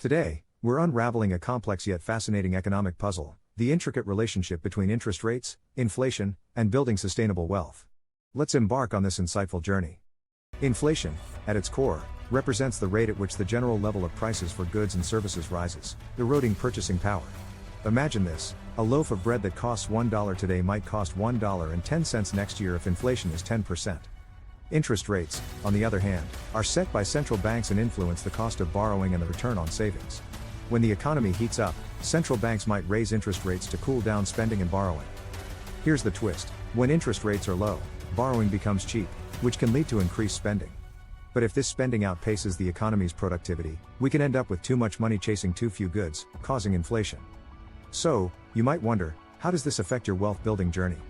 Today, we're unraveling a complex yet fascinating economic puzzle, the intricate relationship between interest rates, inflation, and building sustainable wealth. Let's embark on this insightful journey. Inflation, at its core, represents the rate at which the general level of prices for goods and services rises, eroding purchasing power. Imagine this: a loaf of bread that costs $1 today might cost $1.10 next year if inflation is 10%. Interest rates, on the other hand, are set by central banks and influence the cost of borrowing and the return on savings. When the economy heats up, central banks might raise interest rates to cool down spending and borrowing. Here's the twist: when interest rates are low, borrowing becomes cheap, which can lead to increased spending. But if this spending outpaces the economy's productivity, we can end up with too much money chasing too few goods, causing inflation. So, you might wonder, how does this affect your wealth building journey?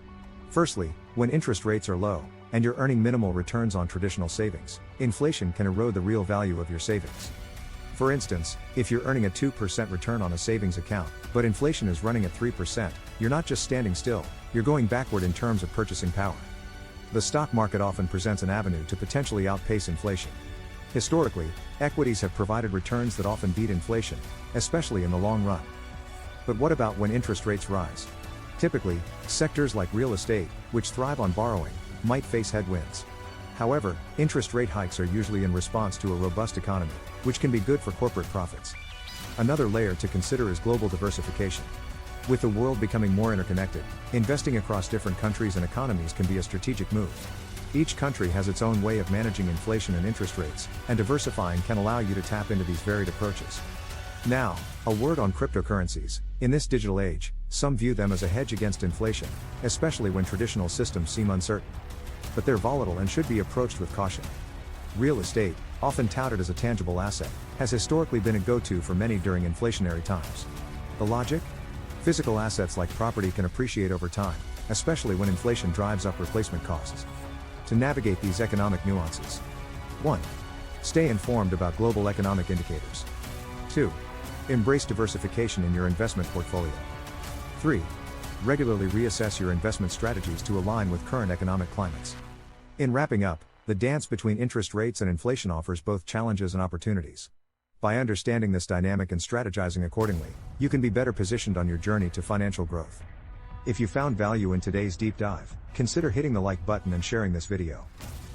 Firstly, when interest rates are low, and you're earning minimal returns on traditional savings, inflation can erode the real value of your savings. For instance, if you're earning a 2% return on a savings account, but inflation is running at 3%, you're not just standing still, you're going backward in terms of purchasing power. The stock market often presents an avenue to potentially outpace inflation. Historically, equities have provided returns that often beat inflation, especially in the long run. But what about when interest rates rise? Typically, sectors like real estate, which thrive on borrowing, might face headwinds. However, interest rate hikes are usually in response to a robust economy, which can be good for corporate profits. Another layer to consider is global diversification. With the world becoming more interconnected, investing across different countries and economies can be a strategic move. Each country has its own way of managing inflation and interest rates, and diversifying can allow you to tap into these varied approaches. Now, a word on cryptocurrencies. In this digital age, some view them as a hedge against inflation, especially when traditional systems seem uncertain. But they're volatile and should be approached with caution. Real estate, often touted as a tangible asset, has historically been a go-to for many during inflationary times. The logic? Physical assets like property can appreciate over time, especially when inflation drives up replacement costs. To navigate these economic nuances: 1. Stay informed about global economic indicators. 2. Embrace diversification in your investment portfolio. 3. Regularly reassess your investment strategies to align with current economic climates. In wrapping up, the dance between interest rates and inflation offers both challenges and opportunities. By understanding this dynamic and strategizing accordingly, you can be better positioned on your journey to financial growth. If you found value in today's deep dive, consider hitting the like button and sharing this video.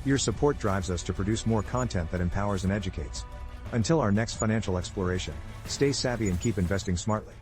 Your support drives us to produce more content that empowers and educates. Until our next financial exploration, stay savvy and keep investing smartly.